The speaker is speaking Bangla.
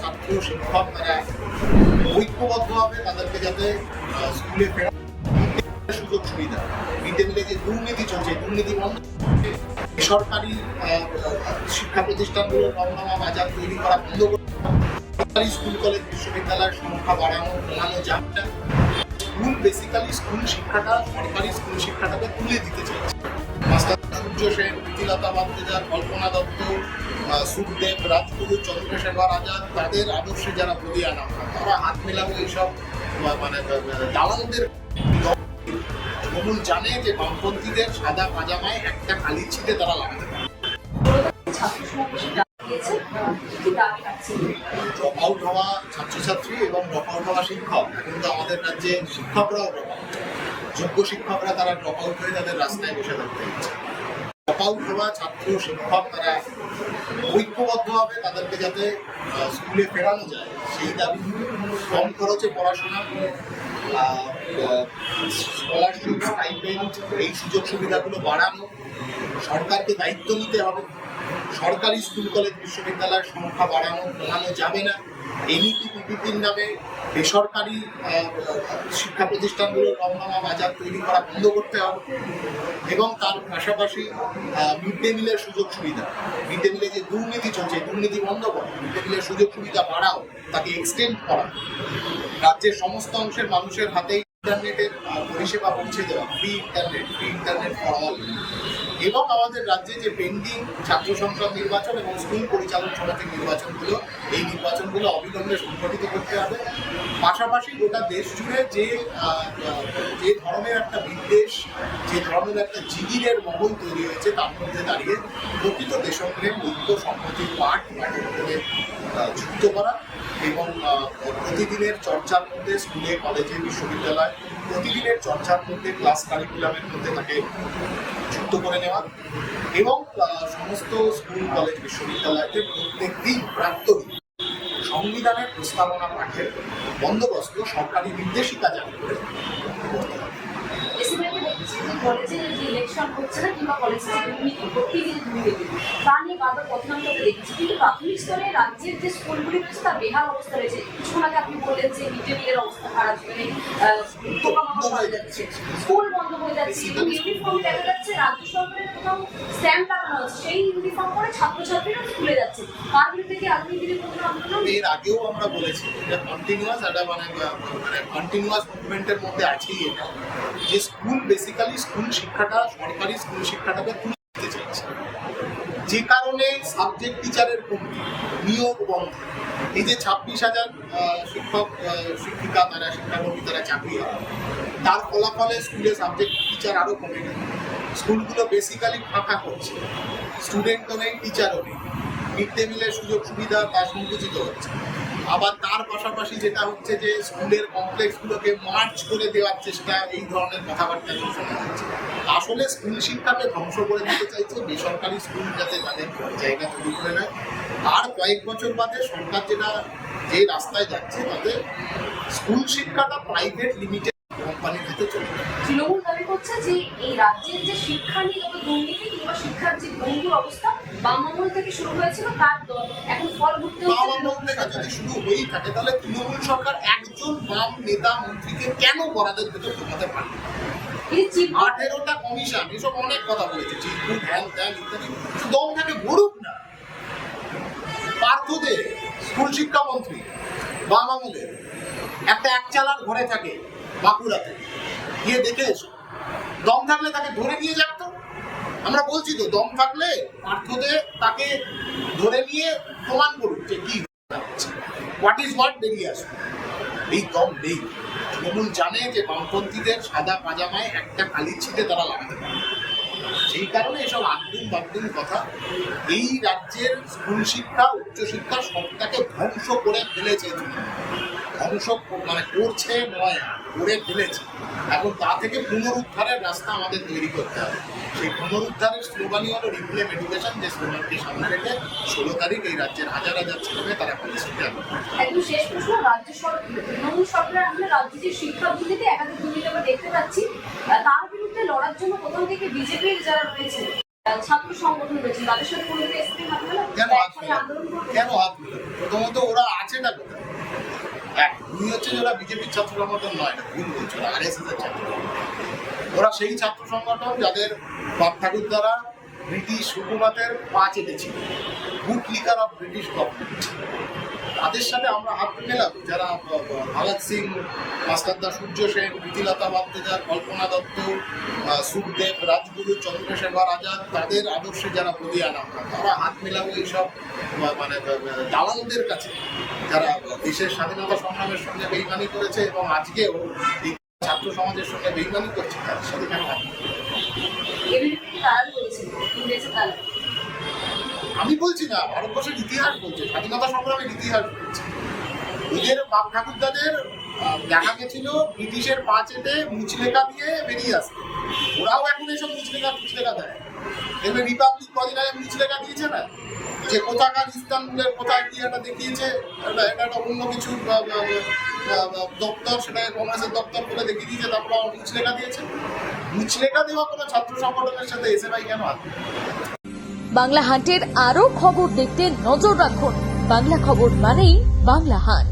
ছাত্র শিক্ষক তারা ঐক্যবদ্ধভাবে তাদেরকে যাতে স্কুলে ফেরার সুযোগ সুবিধা, মিড ডে মিলে যে দুর্নীতি চলছে, দুর্নীতি বন্ধ, বেসরকারি শিক্ষা প্রতিষ্ঠানগুলোর রমনামা বাজার তৈরি করা বন্ধ করতে, সরকারি স্কুল কলেজ বিশ্ববিদ্যালয়ের সংখ্যা কমানো যাবে না। স্কুল বেসিক্যালি স্কুল শিক্ষাটা সরকারি স্কুল শিক্ষাটাকে তুলে দিতে চাইছে। মাস্টার সূর্য সেন, প্রীতিলতা বাদ্দেদার, কল্পনা দত্ত, সুখদেব, রাজগুরু, চন্দ্রশেখর আজাদ, তাদের আদর্শে যারা বলিয়ান আমরা, তারা হাত মেলাবো এইসব মানে দালালদের। তৃণমূল জানে যে বামপন্থীদের সাদা পাজামায় একটা কালি ছিটে তারা লাগাতে পারে। ড্রপ আউট হওয়া ছাত্রছাত্রী এবং ড্রপ আউট হওয়া শিক্ষক, এখন তো আমাদের রাজ্যে শিক্ষকরাও ড্রপ আউট, যোগ্য শিক্ষকরা তারা ড্রপ আউট হয়ে তাদের রাস্তায় বসে থাকতে হচ্ছে। ড্রপ আউট হওয়া ছাত্র শিক্ষক তারা ঐক্যবদ্ধভাবে তাদেরকে যাতে স্কুলে ফেরানো যায় সেই দাবি, কম খরচে পড়াশোনা, স্কলারশিপ, স্টাইপেন্ড, এই সুযোগ সুবিধাগুলো বাড়ানো, সরকারকে দায়িত্ব নিতে হবে। সরকারি স্কুল কলেজ বিশ্ববিদ্যালয়ের সংখ্যা কমানো যাবে না। এনইপি পিপিপির নামে বেসরকারি শিক্ষা প্রতিষ্ঠানগুলোর রমনামা বাজার তৈরি করা বন্ধ করতে হবে এবং তার পাশাপাশি মিড ডে মিলের সুযোগ সুবিধা, মিড ডে মিলে যে দুর্নীতি চলছে, দুর্নীতি বন্ধ করা, মিড ডে মিলের সুযোগ সুবিধা বাড়াও, তাকে এক্সটেন্ড করা, রাজ্যের সমস্ত অংশের মানুষের হাতেই ইন্টারনেটের পরিষেবা পৌঁছে দেওয়া, ফ্রি ইন্টারনেট ফর অল, এবং আমাদের রাজ্যে যে পেন্ডিং ছাত্র সংসদ নির্বাচন এবং স্কুল পরিচালন সমিতির নির্বাচনগুলো, এই নির্বাচনগুলো অবিলম্বে সংগঠিত করতে হবে। পাশাপাশি গোটা দেশ জুড়ে যে ধরনের একটা বিদ্বেষ, যে ধরনের একটা জিগিরের মহল তৈরি হয়েছে, তার মধ্যে দাঁড়িয়ে প্রকৃত দেশপ্রেম, ঐক্য, সম্প্রতির পাঠ করে যুক্ত করা এবং প্রতিদিনের চর্চার মধ্যে স্কুলে, কলেজে, বিশ্ববিদ্যালয় প্রতিদিনের চর্চার মধ্যে, ক্লাস কারিকুলামের মধ্যে তাকে যুক্ত করে নেওয়া এবং সমস্ত স্কুল কলেজ বিশ্ববিদ্যালয়তে প্রত্যেক দিন প্রাক্তনী সংবিধানের প্রস্তাবনা পাঠের বন্দোবস্ত সরকারি নির্দেশিকা জারি করে করতে হবে। কলেজের যে ইলেকশন হচ্ছে না কিংবা কলেজের দুর্নীতি, প্রতিদিন দুর্নীতি, তা নিয়ে বারবার প্রধানত দেখেছি, কিন্তু প্রাথমিক স্তরে রাজ্যের যে স্কুলগুলি রয়েছে তার বেহাল অবস্থা রয়েছে। কিছুক্ষণ আগে আপনি বললেন যে মিড ডে মিলের অবস্থা খারাপ, পোকামাকড় হয়ে যাচ্ছে, স্কুল বন্ধ হয়ে যাচ্ছে এবং ইউনিফর্ম দেখা যাচ্ছে রাজ্য সরকারের কোথাও স্ট্যাম্প লাগানো হচ্ছে, সেই ইউনিফর্ম পরে ছাত্রছাত্রীরা স্কুলে যাচ্ছে। তার বিরুদ্ধে কি আগামী দিনে কোনো আন্দোলন? এর আগেও আমরা বলেছি এটা কন্টিনিউয়াস, একটা মানে কন্টিনিউয়াস মুভমেন্টের মধ্যে আছেই এটা, যে স্কুল বেসিক্যালি স্কুল শিক্ষাটা সরকারি স্কুল শিক্ষাটাকে তুলে দিতে চাইছে, যে কারণে সাবজেক্ট টিচারের কমতি, নিয়োগ বন্ধ, এই যে 26,000 শিক্ষক শিক্ষিকা তারা শিক্ষাকর্মী তারা চাকরি হয়, তার ফলাফলে স্কুলে সাবজেক্ট টিচার আরও কমে গেল। স্কুলগুলো বেসিক্যালি ফাঁকা করছে, স্টুডেন্টও নেই, টিচারও নেই, মিড ডে মিলের সুযোগ সুবিধা তা সংকুচিত হচ্ছে। আবার তার পাশাপাশি যেটা হচ্ছে যে স্কুলের কমপ্লেক্সগুলোকে মার্চ করে দেওয়ার চেষ্টা, এই ধরনের কথাবার্তা শোনা যাচ্ছে। আসলে স্কুল শিক্ষাকে ধ্বংস করে দিতে চাইছে, বেসরকারি স্কুল যাতে তাদের জায়গা তৈরি করে নেয়। আর কয়েক বছর বাদে সরকার যে রাস্তায় যাচ্ছে তাতে স্কুল শিক্ষাটা প্রাইভেট লিমিটেড কোম্পানির হাতে চলে যাবে। তৃণমূল দাবি করছে যে এই রাজ্যের যে শিক্ষা নিয়ে যত দুর্নীতি কিংবা শিক্ষার যে ভঙ্গুর অবস্থা বাম আমল থেকে শুরু হয়েছিল তার এখন ফল ভুগতে হচ্ছে। বাম আমল থেকে যদি শুরু হয়েই থাকে তাহলে তৃণমূল সরকার একজন বাম নেতা মন্ত্রীকে কেন বরাদের ভেতর ঢোকাতে পারে? 18টা কমিশন, এসব অনেক কথা বলেছে, চিটফুট, হ্যান ত্যান ইত্যাদি, দম থাকে ভরুক না। পার্থদের স্কুল শিক্ষামন্ত্রী বাম আমলের একটা একচালার ঘরে থাকে বাঁকুড়াতে, গিয়ে দেখে এসো, দম থাকলে তাকে ধরে নিয়ে যাক। তো আমরা বলছি তো, দম থাকলে পার্থদের তাকে ধরে নিয়ে প্রমাণ করুক যে কি হচ্ছে, হোয়াট ইজ হোয়াট, বেরিয়ে আসবে। এই দম নেই। তৃণমূল জানে যে বামপন্থীদের সাদা পাজামায় একটা কালি ছিটে তারা লাগাতে পারে, সেই কারণে এসব বাগদুম কথা। এই রাজ্যের স্কুল শিক্ষা, উচ্চশিক্ষা সবটাকে ধ্বংস করে ফেলেছে, ধ্বংস মানে করছে নয়, করে ফেলেছে। এখন তা থেকে পুনরুদ্ধারের রাস্তা আমাদের তৈরি করতে হবে। সেই পুনরুদ্ধারের স্লোগানই হলো রিপ্লেম এডুকেশন, যে স্লোগানকে সামনে রেখে 16 তারিখ এই রাজ্যের হাজার হাজার ছেলেমেয়ে তারা কলেজে আসবে। একদম শেষ প্রশ্ন, রাজ্য সরকার তৃণমূল সরকারের আমলে রাজ্যে যে শিক্ষা দুর্নীতি, একাধিক দুর্নীতি আমরা দেখতে পাচ্ছি, তার বিরুদ্ধে লড়ার জন্য প্রথম থেকে বিজেপির যারা রয়েছে ছাত্র সংগঠন রয়েছে তাদের সাথে কোনো হাত মেলাবে? কেন হাত মেলাবে? প্রথমত ওরা আছে তুমি হচ্ছে যারা বিজেপির ছাত্র সংগঠন নয়, না ভুল বলছো, RSS এর ছাত্র সংগঠন। ওরা সেই ছাত্র সংগঠন যাদের বাপ ঠাকুর দ্বারা ব্রিটিশ হুকুমতের পা চেটেছিল, বুট লিকার অফ ব্রিটিশ গভর্নমেন্ট। তাদের সাথে আমরা হাত মেলাবো যারা ভগৎ সিং, মাস্টারদা সূর্য সেন, প্রীতিলতা বাদ্দেদার, কল্পনা দত্ত, সুখদেব, রাজগুরু, চন্দ্রশেখর আজাদ, তাদের আদর্শে যারা বলিয়ান আমরা, তারা হাত মেলাবো এইসব মানে দালালদের কাছে যারা দেশের স্বাধীনতা সংগ্রামের সঙ্গে বেইমানি করেছে এবং আজকেও এই ছাত্র সমাজের সঙ্গে বেইমানি করছে, তাদের সাথে কেন হাত মেলাবো? তারা বলেছিল ইংরেজের তারা আমি বলছি না, ভারতবর্ষের ইতিহাস বলছে, স্বাধীনতা সংগ্রামের ইতিহাস বলছে। ওদের বাপ ঠাকুরদাদের দেখা গেছিল ব্রিটিশের পা চেটে মুচলেখা দিয়ে বেরিয়ে আসতে। ওরাও এখন এসব মুচলেখা দেয়। এবার রিপাবলিক কদিন আগে মুচলেখা দিয়েছে না, যে কোথাকার ইস্তানবুলের কোথায় কি একটা দেখিয়েছে, এটা একটা অন্য কিছু দপ্তর, সেটাকে কংগ্রেসের দপ্তর করে দেখিয়ে দিয়েছে, তারপর মুচলেখা দিয়েছে। মুচলেখা দেওয়া কোনো ছাত্র সংগঠনের সাথে এসএফআই কেন হাত? বাংলা হান্টের আরও খবর দেখতে নজর রাখুন। বাংলা খবর মানেই বাংলা হান্ট।